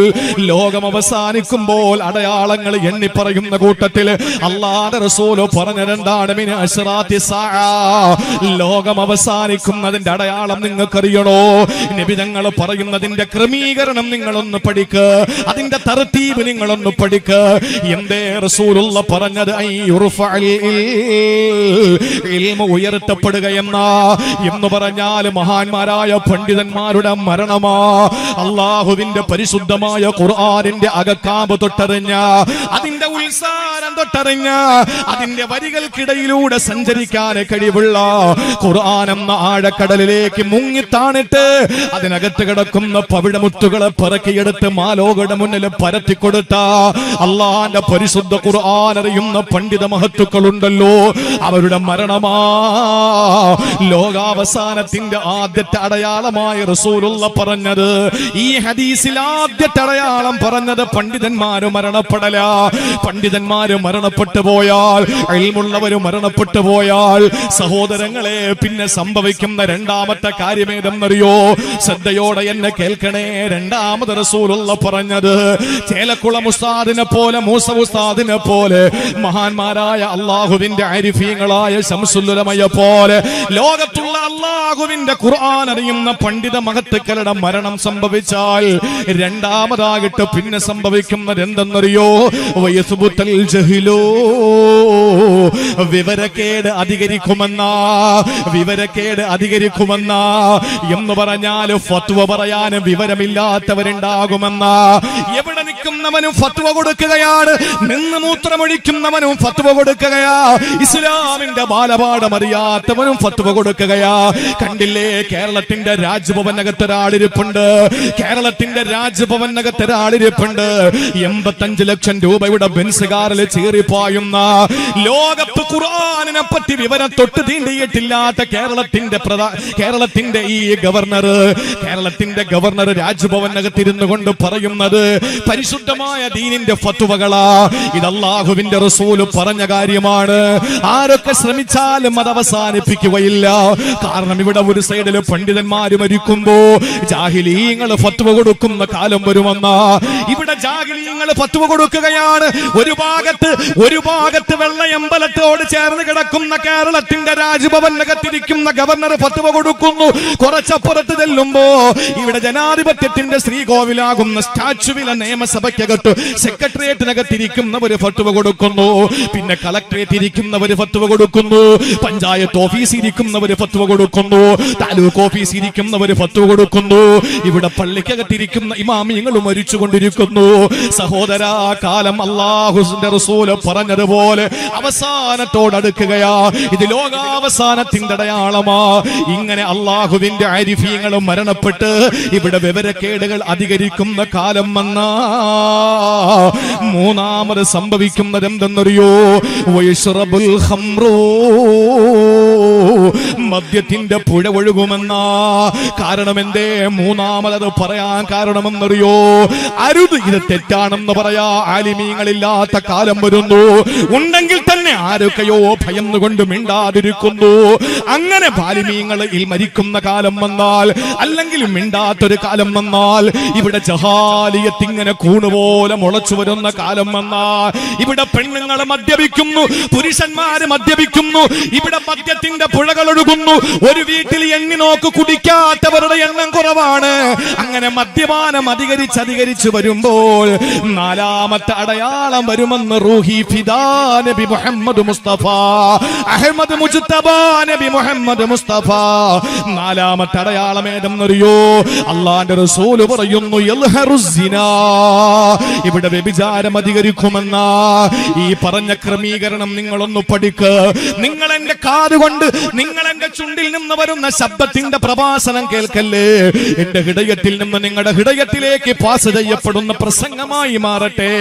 ലോകം അവസാനിക്കുമ്പോൾ അടയാളങ്ങൾ എണ്ണി പറയുന്ന കൂട്ടത്തിൽ അല്ലാഹുവിന്റെ റസൂൽ പറഞ്ഞതെന്താണ്? മിൻ അശ്റാത്തി സാഅ, ലോകം അവസാനിക്കുന്നതിന്റെ അടയാളം നിങ്ങൾക്കറിയണോ? നബി തങ്ങൾ പറയുന്നതിന്റെ ക്രമീകരണം നിങ്ങളൊന്ന് പഠിക്ക്, അതിന്റെ തർത്തീബ് നിങ്ങളൊന്ന് പഠിക്ക്. എന്തേ റസൂലുള്ള പറഞ്ഞത്? ഇൽമു ഉയർത്തപ്പെടുകയെന്ന എന്ന് പറഞ്ഞാൽ മഹാന്മാരായ പണ്ഡിതന്മാരുടെ മരണമാ. അല്ലാഹുവിന്റെ പരിശുദ്ധമായ ഖുർആനിന്റെ അകക്കാമ്പ് തൊട്ടറിഞ്ഞ, അതിന്റെ ഉത്സാരം തൊട്ടറിഞ്ഞ, അതിന്റെ വരികൾക്കിടയിലൂടെ സഞ്ചരിക്കാൻ കഴിവുള്ള ഖുർആൻ എന്ന ആഴക്കടലിലേക്ക് മുങ്ങിത്താണിട്ട് അതിനകത്ത് കിടക്കുന്ന പവിഴമുത്തുകളെ പിറക്കിയെടുത്ത് മാലോകയുടെ മുന്നിൽ പരത്തിക്കൊടുത്ത അള്ളാന്റെ പരിശുദ്ധ ഖുർആൻ അറിയുന്ന പണ്ഡിത മഹത്തുക്കളുണ്ടല്ലോ, അവരുടെ മരണമാ ലോകാവസാനത്തിന്റെ ആദ്യത്തെ അടയാളം. അടയാളമായി റസൂലുള്ള പറഞ്ഞത്. ഈ ഹദീസിൽ ആദ്യത്തെ അടയാളം പറഞ്ഞത് പണ്ഡിതന്മാര് മരണപ്പെടല. പണ്ഡിതന്മാര് മരണപ്പെട്ടു പോയാൽ, ഇൽമുള്ളവര് മരണപ്പെട്ടു പോയാൽ സഹോദരങ്ങളെ പിന്നെ സംഭവിക്കുന്ന രണ്ടാമത്തെ കാര്യമേതെന്നറിയോ? ശ്രദ്ധയോടെ എന്നെ കേൾക്കണേ. രണ്ടാമത് റസൂലുള്ള പറഞ്ഞത് ചേലക്കുളം ഉസ്താദിനെ പോലെ, മൂസ ഉസ്താദിനെ പോലെ, മഹാന്മാരായ അള്ളാഹുവിന്റെ ആരിഫീങ്ങളായ ശംസുലുലമയെ പോലെ ലോകത്തുള്ള അള്ളാഹുവിന്റെ ഖുർആൻ അറിയുന്ന പണ്ഡിത മഹത്തുക്കളുടെ മരണം സംഭവിച്ചാൽ രണ്ടാമതായിട്ട് പിന്നെ സംഭവിക്കുന്നത് എന്തെന്നറിയോ? വയസ്ബുത്തൽ ജഹ്ലോ, വിവരക്കേട് അധികരിക്കുമെന്നാ. വിവരക്കേട് അധികരിക്കുമെന്നാ എന്ന് പറഞ്ഞാൽ ഫത്വ പറയാൻ വിവരമില്ലാത്തവരുണ്ടാകുമെന്നാ. എവിടെ നിൽക്കുന്നവനും ഫത്വ കൊടുക്കുകയാണ്, നിന്ന് മൂത്രമൊഴിക്കുന്നവനും ഫത്വ കൊടുക്കുകയാ, ഇസ്ലാമിന്റെ ബാലപാഠം അറിയാത്തവനും ഫത്വ കൊടുക്കുകയാ. കണ്ടില്ലേ, കേരളത്തിന്റെ രാജ്ഭവനകത്ത് ഒരാളിരിപ്പുണ്ട്. കേരളത്തിന്റെ രാജ്ഭവനകത്ത് ഒരാളിരിപ്പുണ്ട്. 85 ലക്ഷം രൂപയുടെ ബെൻസ് കാറിൽ ചീറിപ്പായുന്ന, ലോകത്ത് ഖുർആനിനെ പറ്റി വിവരം തൊട്ട് തീണ്ടിയിട്ടില്ലാത്ത കേരളത്തിന്റെ ഈ കേരളത്തിന്റെ ഗവർണർ രാജ്ഭവനകത്തിരുന്നു കൊണ്ട് പറയുന്നത് പരിശുദ്ധമായ ദീനിന്റെ ഫത്വകളാ. ഇത് അല്ലാഹുവിന്റെ റസൂൽ പറഞ്ഞ കാര്യമാണ്. ആരൊക്കെ ശ്രമിച്ചാലും അത് അവസാനിപ്പിക്കുകയില്ല. കാരണം ഇവിടെ ഒരു സൈഡിൽ പണ്ഡിതന്മാര് മരിക്കുമ്പോ ജാഹിലീങ്ങൾ ഫത്വ കൊടുക്കുന്ന കാലം വരുമെന്ന. ഇവിടെ ജാഹിലീങ്ങൾ ഫത്വ കൊടുക്കുകയാണ്. ഒരു ഭാഗത്ത് വെള്ളയമ്പലത്തോട് ചേർന്ന് കിടക്കുന്ന കേരളത്തിന്റെ രാജ്ഭവനകത്തിരിക്കുന്ന ഗവർണർ ഫത്വ കൊടുക്കുന്നു. കുറച്ചപ്പുറത്ത് ചെല്ലുമ്പോ ഇവിടെ ജനാധിപത്യത്തിന്റെ ശ്രീകോവിലാകുന്ന സ്റ്റാച്യുവിലെ നിയമസഭയ്ക്കകത്ത് സെക്രട്ടേറിയറ്റിനകത്തിരിക്കുന്നവര് ഫത്വ കൊടുക്കുന്നു. പിന്നെ കളക്ടറേറ്റ് ഇരിക്കുന്നവര് ഫത്വ കൊടുക്കുന്നു. പഞ്ചായത്ത് ഓഫീസ് ഇരിക്കുന്നവര് ഫത്വ കൊടുക്കുന്നു. താലൂക്ക് ഓഫീസ് ഇരിക്കുന്നവര് ഫത്വ കൊടുക്കുന്നു. ഇവിടെ പള്ളിക്കകത്തിരിക്കുന്ന ഇമാമിയങ്ങളും മരിച്ചുകൊണ്ടിരിക്കുന്നു. സഹോദരാ, കാലം അല്ലാഹുവിന്റെ റസൂൽ പറഞ്ഞതുപോലെ അവസാനത്തോടടുക്കുകയാ. ഇത് ലോകാവസാനത്തിന്റെ അടയാളമാ. ഇങ്ങനെ അല്ലാഹുവിന്റെ ആരിഫീങ്ങൾ മരണപ്പെട്ട് ഇവിടെ വിവരക്കേടുകൾ അധികരിക്കുന്ന കാലം വന്നാ മൂന്നാമത് സംഭവിക്കുന്നത് എന്തെന്നറിയോ? വയശ്റബുൽ ഖംറൂ, മദ്യത്തിന്റെ പുഴ ഒഴുകുമെന്നാ. കാരണം എന്തേ മൂന്നാമത് പറയാൻ കാരണമെന്നറിയോ? അരുത്, ഇത് തെറ്റാണെന്ന് പറയാ ആലിമീങ്ങളില്ലാത്ത കാലം വരുന്നു. ഉണ്ടെങ്കിൽ തന്നെ ആരൊക്കെയോ ഭയന്നുകൊണ്ട് മിണ്ടാതിരിക്കുന്നു. അങ്ങനെ ആലിമീങ്ങളിൽ മരിക്കുന്ന കാലം വന്നാൽ, അല്ലെങ്കിൽ മിണ്ടാത്തൊരു കാലം വന്നാൽ, ഇവിടെ ജഹാലിയത്ത് ഇങ്ങനെ കൂണുപോലെ മുളച്ചു വരുന്ന കാലം വന്നാൽ, ഇവിടെ പെണ്ണുങ്ങൾ മദ്യപിക്കുന്നു, പുരുഷന്മാര് മദ്യപിക്കുന്നു, ഇവിടെ മദ്യത്തിന്റെ പുഴകൾ ഒഴുകുന്നു. ഒരു വീട്ടിൽ എണ്ണി നോക്ക് കുടിക്കാത്തവരുടെ എണ്ണം കുറവാണ്. അങ്ങനെ മദ്യപാനം അധികരിച്ച് വരുമ്പോൾ നാലാമത്തെ അടയാളം വരുമെന്ന് റൂഹി ഫിദാ നബി മുഹമ്മദ് മുസ്തഫ അഹ്മദ് മുജ്തബ നബി മുഹമ്മദ് മുസ്തഫ. നാലാമത്തെ അടയാളം ഏതെന്നറിയോ? അല്ലാഹുവിന്റെ റസൂൽ പറയുന്നു യൽഹറുസിനാ, ഇവിടെ വ്യഭിചാരം അധികരിക്കുമെന്ന. ഈ പറഞ്ഞ ക്രമീകരണം നിങ്ങളൊന്ന് പഠിക്ക്. നിങ്ങൾ എന്റെ കാതുകൊണ്ട്, നിങ്ങൾ എന്റെ ചുണ്ടിൽ നിന്ന് വരുന്ന ശബ്ദത്തിന്റെ പ്രഭാഷണം കേൾക്കല്ലേ. എന്റെ ഹൃദയത്തിൽ നിന്ന് നിങ്ങളുടെ ഹൃദയത്തിലേക്ക് പാസ് ചെയ്യപ്പെടുന്ന പ്രസംഗമായി മാറട്ടെ.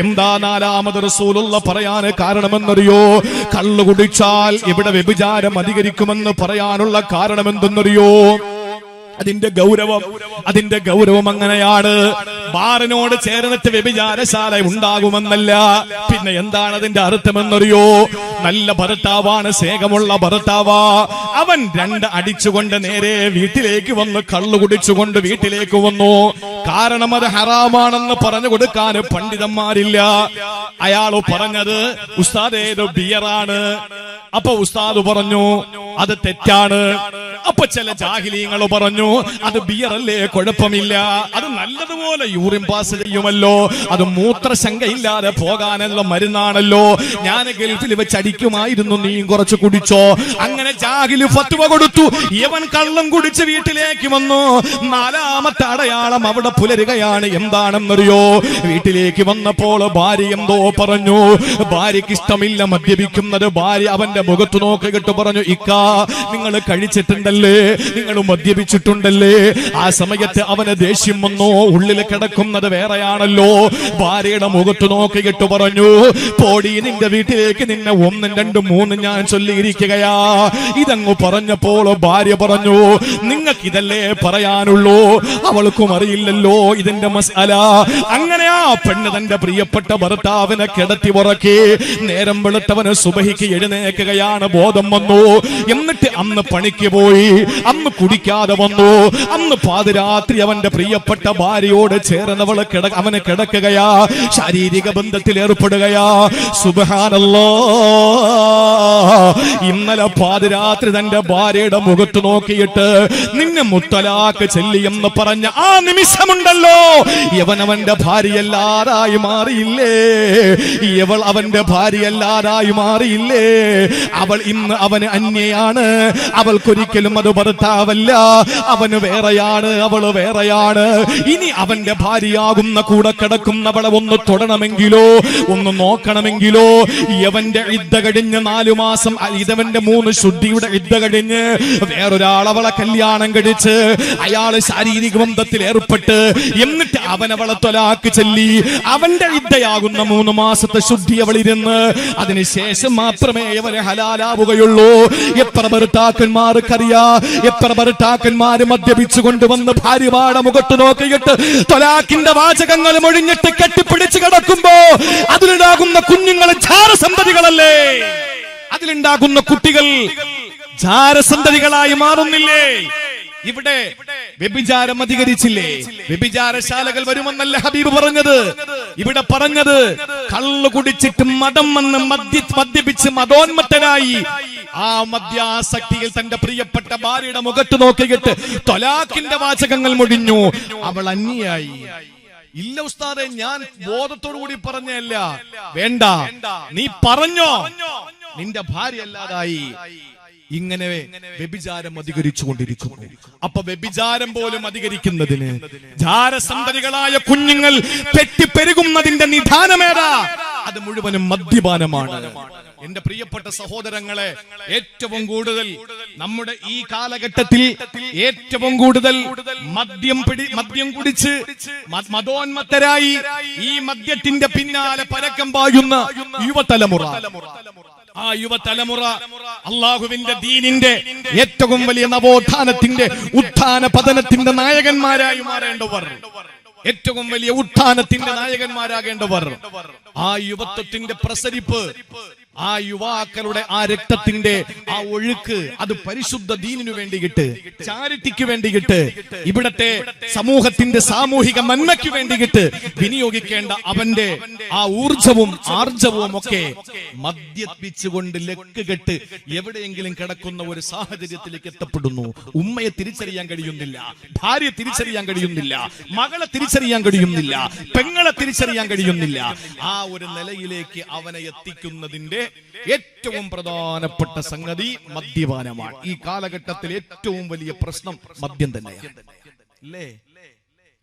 എന്താ നാലാമത് റസൂലുള്ള പറയാൻ കാരണമെന്നറിയോ? കള്ളു കുടിച്ചാൽ ഇവിടെ വ്യഭിചാരം അധികരിക്കുമെന്ന് പറയാനുള്ള കാരണം എന്തെന്നറിയോ? അതിന്റെ ഗൗരവം അങ്ങനെയാണ്. ബാറിനോട് ചേർന്നിട്ട് വ്യഭിചാരശാല ഉണ്ടാകുമെന്നല്ല. പിന്നെ എന്താണ് അതിന്റെ അർത്ഥമെന്നറിയോ? നല്ല ഭർത്താവാണ്, സ്നേഹമുള്ള ഭർത്താവാ, അവൻ 2 അടിച്ചുകൊണ്ട് നേരെ വീട്ടിലേക്ക് വന്ന് കള്ളു കുടിച്ചുകൊണ്ട് വീട്ടിലേക്ക് വന്നു. കാരണം അത് ഹറാമാണെന്ന് പറഞ്ഞു കൊടുക്കാൻ പണ്ഡിതന്മാരില്ല. അയാൾ പറഞ്ഞത് ഉസ്താദേ ഇത് ബിയറാണ്. അപ്പൊ ഉസ്താദ് പറഞ്ഞു അത് തെറ്റാണ്. അപ്പൊ ചില ജാഹിലീങ്ങൾ പറഞ്ഞു അത് ബിയറല്ലേ, കുഴപ്പമില്ല, അത് നല്ലതുപോലെ യൂറിൻ പാസ് ചെയ്യുമല്ലോ, അത് മൂത്രശങ്കയില്ലാതെ പോകാനുള്ള മരുന്നാണല്ലോ, ഞാൻ ഗൾഫിൽ വെച്ച് അടിക്കുമായിരുന്നു, നീയും കുറച്ച് കുടിച്ചോ. അങ്ങനെ ജാഹില് ഫത്വ കൊടുത്തു. ഇവൻ കള്ളം കുടിച്ച് വീട്ടിലേക്ക് വന്നു. നാലാമത്തെ അടയാളം അവിടെ പുലരുകയാണ്. എന്താണെന്നറിയോ? വീട്ടിലേക്ക് വന്നപ്പോൾ ഭാര്യ എന്തോ പറഞ്ഞു. ഭാര്യക്ക് ഇഷ്ടമില്ല മദ്യപിക്കുന്നത്. ഭാര്യ അവന്റെ മുഖത്ത് നോക്കിയിട്ട് പറഞ്ഞു, ഇക്കാ നിങ്ങൾ കഴിച്ചിട്ടുണ്ടല്ലോ, ചെയ്തതല്ലേ, നിങ്ങൾ മദ്യപിച്ചിട്ടുണ്ടല്ലേ. ആ സമയത്ത് അവന് ദേഷ്യം വന്നു. ഉള്ളിൽ കിടക്കുന്നത് വേറെയാണല്ലോ. ഭാര്യയുടെ മുഖത്ത് നോക്കിയിട്ട് പറഞ്ഞു, പോടി, നിന്റെ വീട്ടിലേക്ക് നിന്നെ 1, 2, 3 ഞാൻ ചൊല്ലിയിരിക്കുകയാ. ഇതങ്ങ് പറഞ്ഞപ്പോൾ ഭാര്യ പറഞ്ഞു, നിങ്ങൾക്ക് ഇതല്ലേ പറയാനുള്ളൂ, അവൾക്കും അറിയില്ലല്ലോ ഇതിന്റെ മസാല. അങ്ങനെ ആ പെണ്ണ് തന്റെ പ്രിയപ്പെട്ട ഭർത്താവിനെ കിടത്തി ഉറക്കി. നേരം വെളുത്തവന് സുബഹിക്ക് എഴുന്നേൽക്കുകയാണ്. ബോധം വന്നു. എന്നിട്ട് അന്ന് പണിക്ക് പോയി, അന്ന് കുടിക്കാതെ വന്നു. അന്ന് പാതിരാത്രി അവന്റെ പ്രിയപ്പെട്ട ഭാര്യയോട് ചേർന്നവള് അവന് കിടക്കുകയാ, ശാരീരിക ബന്ധത്തിൽ ഏർപ്പെടുകയാ. സുബ്ഹാനല്ലാഹ്, ഇന്നലെ പാതിരാത്രി തന്റെ ഭാര്യയുടെ മുഖത്ത് നോക്കിയിട്ട് നിന്നെ മുത്തലാക്ക് ചെല്ലിയെന്ന് പറഞ്ഞ ആ നിമിഷമുണ്ടല്ലോ, അവന്റെ ഭാര്യയല്ലാതായി മാറിയില്ലേ. ഇവൾ അവന്റെ ഭാര്യയല്ലാതായി മാറിയില്ലേ. അവൾ ഇന്ന് അവന് അന്യയാണ്. അവൾക്കൊരിക്കലും അത് ഭർത്താവല്ല. അവന് വേറെയാണ്, അവള് വേറെയാണ്. ഇനി അവന്റെ ഭാര്യയാകുന്ന കൂടെ കിടക്കുന്നവളെ ഒന്ന് തൊടണമെങ്കിലോ ഒന്ന് നോക്കണമെങ്കിലോ യവന്റെ ഇദ്ദ കഴിഞ്ഞ് 4 മാസം, ഇതവന്റെ 3 ശുദ്ധിയുടെ ഇദ്ദ കഴിഞ്ഞ് വേറൊരാൾ അവളെ കല്യാണം കഴിച്ച് അയാള് ശാരീരിക ബന്ധത്തിൽ ഏർപ്പെട്ട് എന്നിട്ട് അവനവളെ തൊലാക്ക് ചൊല്ലി അവന്റെ ഇദ്ദയാകുന്ന 3 മാസത്തെ ശുദ്ധി അവളിരുന്ന് അതിനുശേഷം മാത്രമേ അവന് ഹലാലാവുകയുള്ളൂ. എത്ര ഭർത്താക്കന്മാർക്കറിയാ, എത്ര ഭർത്താക്കന്മാര് മദ്യപിച്ചു കൊണ്ടുവന്ന് ഭാര്യമാരുടെ മുഖത്ത് നോക്കിയിട്ട് തൊലാക്കിന്റെ വാചകങ്ങൾ മൊഴിഞ്ഞിട്ട് കെട്ടിപ്പിടിച്ച് കിടക്കുമ്പോ അതിലുണ്ടാകുന്ന കുഞ്ഞുങ്ങൾ ജാരസന്തതികളല്ലേ, അതിലുണ്ടാകുന്ന കുട്ടികൾ ജാരസന്തതികളായി മാറുന്നില്ലേ. ഇവിടെ വ്യഭിചാരം അധികരിച്ചില്ലേ? വ്യഭിചാരശാലകൾ വരുമെന്നല്ല ഹബീബ് പറഞ്ഞത്. ഇവിടെ പറഞ്ഞത് കള്ളു കുടിച്ചിട്ട് മതം വന്ന് മദ്യപിച്ച് മതോന്മത്തനായി ആ മദ്യാസക്തിയിൽ തന്റെ പ്രിയപ്പെട്ട ഭാര്യയുടെ മുഖത്ത് നോക്കിയിട്ട് തൊലാക്കിന്റെ വാചകങ്ങൾ മൊഴിഞ്ഞു. അവൾ അന്യായി. ഇല്ല ഉസ്താദെ, ഞാൻ ബോധത്തോടു കൂടി പറഞ്ഞല്ല. വേണ്ട, നീ പറഞ്ഞോ, നിന്റെ ഭാര്യ അല്ലാതായി. ഇങ്ങനെ വ്യഭിചാരം അധികരിച്ചു കൊണ്ടിരിക്കുന്നു. അപ്പൊ വ്യഭിചാരം പോലും അധികരിക്കുന്നതിന് ജാരസന്തതികളായ കുഞ്ഞുങ്ങൾ പെരുകുന്നതിന്റെ നിധാനമേതാ? അത് മുഴുവനും മദ്യപാനമാണ്. എന്റെ പ്രിയപ്പെട്ട സഹോദരങ്ങളെ, ഏറ്റവും കൂടുതൽ നമ്മുടെ ഈ കാലഘട്ടത്തിൽ ഏറ്റവും കൂടുതൽ മദ്യം കുടിച്ച് മതോന്മത്തരായി ഈ മദ്യത്തിന്റെ പിന്നാലെ പരക്കം പായുന്ന യുവതലമുറ, ആ യുവതലമുറ അള്ളാഹുവിന്റെ ദീനിന്റെ ഏറ്റവും വലിയ നവോത്ഥാനത്തിന്റെ ഉത്ഥാന പതനത്തിന്റെ നായകന്മാരായി മാറേണ്ടവർ, ഏറ്റവും വലിയ ഉത്ഥാനത്തിന്റെ നായകന്മാരാകേണ്ടവർ. ആ യുവത്വത്തിന്റെ പ്രസരിപ്പ്, ആ യുവാക്കളുടെ ആ രക്തത്തിന്റെ ആ ഒഴുക്ക്, അത് പരിശുദ്ധ ദീനിനു വേണ്ടിയിട്ട്, ചാരിറ്റിക്ക് വേണ്ടിയിട്ട്, ഇവിടത്തെ സമൂഹത്തിന്റെ സാമൂഹിക നന്മയ്ക്ക് വേണ്ടിയിട്ട് വിനിയോഗിക്കേണ്ട അവന്റെ ആ ഊർജവും ആർജവും ഒക്കെ മദ്യപിച്ചുകൊണ്ട് ലക്ക് കെട്ട് എവിടെയെങ്കിലും കിടക്കുന്ന ഒരു സാഹചര്യത്തിലേക്ക് എത്തപ്പെടുന്നു. ഉമ്മയെ തിരിച്ചറിയാൻ കഴിയുന്നില്ല, ഭാര്യ തിരിച്ചറിയാൻ കഴിയുന്നില്ല, മകളെ തിരിച്ചറിയാൻ കഴിയുന്നില്ല, പെങ്ങളെ തിരിച്ചറിയാൻ കഴിയുന്നില്ല. ആ ഒരു നിലയിലേക്ക് അവനെ എത്തിക്കുന്നതിന്റെ ഏറ്റവും പ്രധാനപ്പെട്ട സംഗതി മദ്യപാനമാണ്. ഈ കാലഘട്ടത്തിൽ ഏറ്റവും വലിയ പ്രശ്നം മദ്യം തന്നെയാണ്, അല്ലേ?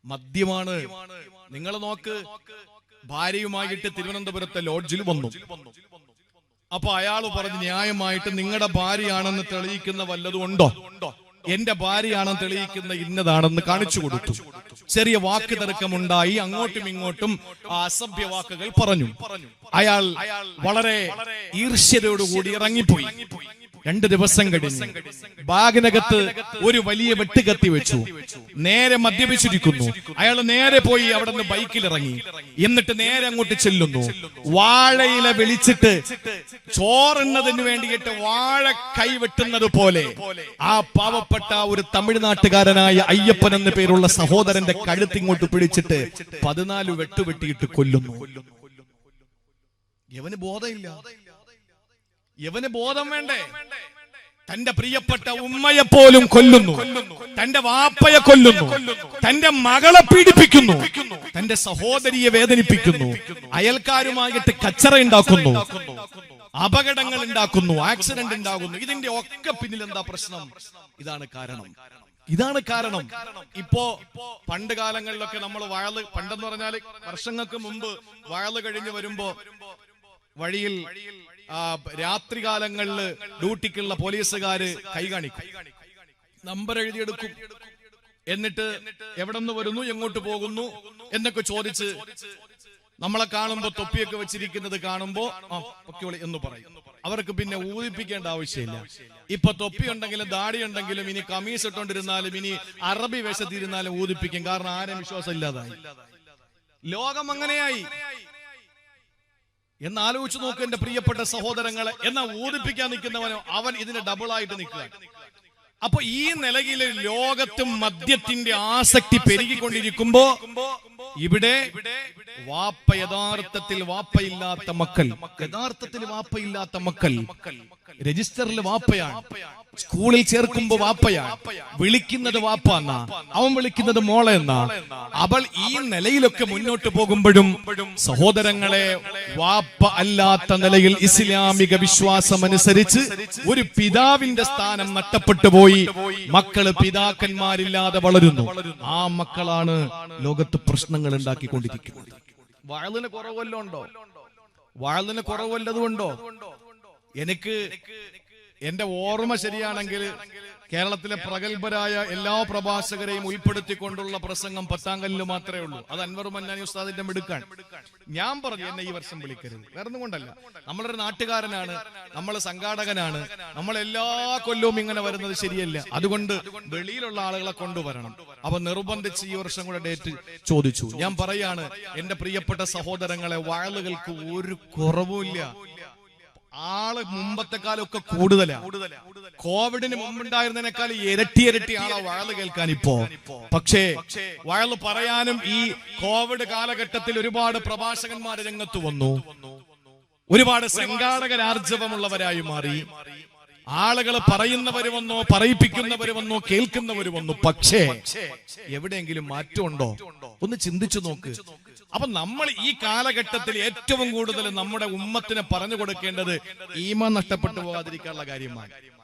മദ്യമാണ്. നിങ്ങൾ നോക്ക്, ഭാര്യയുമായിട്ട് തിരുവനന്തപുരത്തെ ലോഡ്ജിൽ വന്നു. അപ്പൊ അയാൾ പറഞ്ഞു, ന്യായമായിട്ട് നിങ്ങളുടെ ഭാര്യയാണെന്ന് തെളിയിക്കുന്ന വല്ലതും ഉണ്ടോ? എന്റെ ഭാര്യയാണെന്ന് തെളിയിക്കുന്ന ഇന്നതാണെന്ന് കാണിച്ചു കൊടുത്തു. ചെറിയ വാക്ക് തർക്കമുണ്ടായി, അങ്ങോട്ടും ഇങ്ങോട്ടും അസഭ്യ വാക്കുകൾ പറഞ്ഞു. അയാൾ വളരെ ഈർഷ്യതയോടുകൂടി ഇറങ്ങിപ്പോയി. 2 ദിവസം കഴിഞ്ഞ് ബാഗിനകത്ത് ഒരു വലിയ വെട്ടുകത്തി വെച്ചു. നേരെ മദ്യപിച്ചിരിക്കുന്നു. അയാൾ നേരെ പോയി അവിടെ നിന്ന് ബൈക്കിൽ ഇറങ്ങി. എന്നിട്ട് നേരെ അങ്ങോട്ട് ചെല്ലുന്നു. വാഴയില വെളിച്ചിട്ട് ചോറുന്നതിന് വേണ്ടിയിട്ട് വാഴ കൈവെട്ടുന്നത് പോലെ ആ പാവപ്പെട്ട ഒരു തമിഴ്നാട്ടുകാരനായ അയ്യപ്പൻ എന്ന പേരുള്ള സഹോദരന്റെ കഴുത്തിങ്ങോട്ട് പിടിച്ചിട്ട് 14 വെട്ടുവെട്ടിയിട്ട് കൊല്ലുന്നു. യവന് ബോധമില്ല, യവന് ബോധം വേണ്ടേ? തന്റെ പ്രിയപ്പെട്ട ഉമ്മയെ പോലും കൊല്ലുന്നു, തന്റെ വാപ്പയെ കൊല്ലുന്നു, തന്റെ മകളെ പീഡിപ്പിക്കുന്നു, തന്റെ സഹോദരിയെ വേദനിപ്പിക്കുന്നു, അയൽക്കാരുമായിട്ട് കച്ചറ ഉണ്ടാക്കുന്നു, അപകടങ്ങൾ ഉണ്ടാക്കുന്നു, ആക്സിഡന്റ് ഉണ്ടാകുന്നു. ഇതിന്റെ ഒക്കെ പിന്നിൽ എന്താ പ്രശ്നം? ഇതാണ് കാരണം. ഇതാണ് കാരണം. ഇപ്പോ പണ്ട് കാലങ്ങളിലൊക്കെ നമ്മൾ വയല്, പണ്ടെന്ന് പറഞ്ഞാല് വർഷങ്ങൾക്ക് മുമ്പ് വയല് കഴിഞ്ഞ് വരുമ്പോ വഴിയിൽ രാത്രികാലങ്ങളില് ഡ്യൂട്ടിക്കുള്ള പോലീസുകാര് കൈ കാണിക്കും. നമ്പർ എഴുതിയെടുക്കും. എന്നിട്ട് എവിടെ നിന്ന് വരുന്നു, എങ്ങോട്ട് പോകുന്നു എന്നൊക്കെ ചോദിച്ച് നമ്മളെ കാണുമ്പോ തൊപ്പിയൊക്കെ വെച്ചിരിക്കുന്നത് കാണുമ്പോ പൊക്കിയോളി എന്ന് പറയും. അവർക്ക് പിന്നെ ഊതിപ്പിക്കേണ്ട ആവശ്യമില്ല. ഇപ്പൊ തൊപ്പി ഉണ്ടെങ്കിലും ദാടി ഉണ്ടെങ്കിലും ഇനി കമീസ് ഇട്ടോണ്ടിരുന്നാലും ഇനി അറബി വേഷത്തിരുന്നാലും ഊതിപ്പിക്കും. കാരണം ആരും വിശ്വാസം ഇല്ലാതായി. ലോകം അങ്ങനെയായി എന്നാലോചിച്ച് നോക്ക് എന്റെ പ്രിയപ്പെട്ട സഹോദരങ്ങളെ. എന്നാ ഊതിപ്പിക്കാൻ നിൽക്കുന്നവനോ അവൻ ഇതിന് ഡബിളായിട്ട് നിൽക്കുക. അപ്പൊ ഈ നിലയിൽ ലോകത്തും മദ്യത്തിന്റെ ആസക്തി പെരുകിക്കൊണ്ടിരിക്കുമ്പോ ഇവിടെ വാപ്പ യഥാർത്ഥത്തിൽ വാപ്പയില്ലാത്ത മക്കൾ രജിസ്റ്ററിൽ വാപ്പയാണ്, സ്കൂളിൽ ചേർക്കുമ്പോ വാപ്പയാണ്, വിളിക്കുന്നത് വാപ്പ എന്നാ, അവൻ വിളിക്കുന്നത് മോളെ എന്നാ. അവൾ ഈ നിലയിലൊക്കെ മുന്നോട്ട് പോകുമ്പോഴും സഹോദരങ്ങളെ, വാപ്പ അല്ലാത്ത നിലയിൽ ഇസ്ലാമിക വിശ്വാസം അനുസരിച്ച് ഒരു പിതാവിന്റെ സ്ഥാനം നഷ്ടപ്പെട്ടു പോയി. മക്കള് പിതാക്കന്മാരില്ലാതെ വളരുന്നു. ആ മക്കളാണ് ലോകത്ത് പ്രശ്നങ്ങൾ ഉണ്ടാക്കിക്കൊണ്ടിരിക്കുന്നത്. വയലിന് കുറവല്ലോ വയലിന് കുറവല്ലതുകൊണ്ടോ? എനിക്ക് എന്റെ ഓർമ്മ ശരിയാണെങ്കിൽ കേരളത്തിലെ പ്രഗത്ഭരായ എല്ലാ പ്രഭാഷകരെയും ഉൾപ്പെടുത്തിക്കൊണ്ടുള്ള പ്രസംഗം പത്താങ്കല്ലിൽ മാത്രമേ ഉള്ളൂ. അത് അൻവർ മന്നാനി ഉസ്താദിന്റെ മിടുക്കാൻ. ഞാൻ പറഞ്ഞു എന്നെ ഈ വർഷം വിളിക്കരുത്, വേറൊന്നും കൊണ്ടല്ല. നമ്മളൊരു നാട്ടുകാരനാണ്, നമ്മൾ സംഘാടകനാണ്, നമ്മൾ എല്ലാ കൊല്ലവും ഇങ്ങനെ വരുന്നത് ശരിയല്ല. അതുകൊണ്ട് വെളിയിലുള്ള ആളുകളെ കൊണ്ടുവരണം. അപ്പൊ നിർബന്ധിച്ച് ഈ വർഷം കൂടെ ഡേറ്റ് ചോദിച്ചു. ഞാൻ പറയാണ്, എന്റെ പ്രിയപ്പെട്ട സഹോദരങ്ങളെ, വയലുകൾക്ക് ഒരു കുറവുമില്ല. ആള് മുമ്പത്തെക്കാലൊക്കെ കൂടുതലാണ്. കോവിഡിന് മുമ്പുണ്ടായിരുന്നതിനേക്കാൾ ഇരട്ടി ആളാ വയല് കേൾക്കാൻ ഇപ്പോ. പക്ഷേ വയല് പറയാനും ഈ കോവിഡ് കാലഘട്ടത്തിൽ ഒരുപാട് പ്രഭാഷകന്മാർ രംഗത്ത് വന്നു. ഒരുപാട് സംഘാടകരാർജവമുള്ളവരായി മാറി. ആളുകൾ പറയുന്നവര് വന്നോ, പറയിപ്പിക്കുന്നവര് വന്നോ, കേൾക്കുന്നവര് വന്നു. പക്ഷേ എവിടെയെങ്കിലും മാറ്റമുണ്ടോ? ഒന്ന് ചിന്തിച്ചു നോക്ക്. അപ്പൊ നമ്മൾ ഈ കാലഘട്ടത്തിൽ ഏറ്റവും കൂടുതൽ നമ്മുടെ ഉമ്മത്തിനെ പറഞ്ഞു കൊടുക്കേണ്ടത് ഈമാൻ നഷ്ടപ്പെട്ടു പോകാതിരിക്കാനുള്ള കാര്യമാണ്.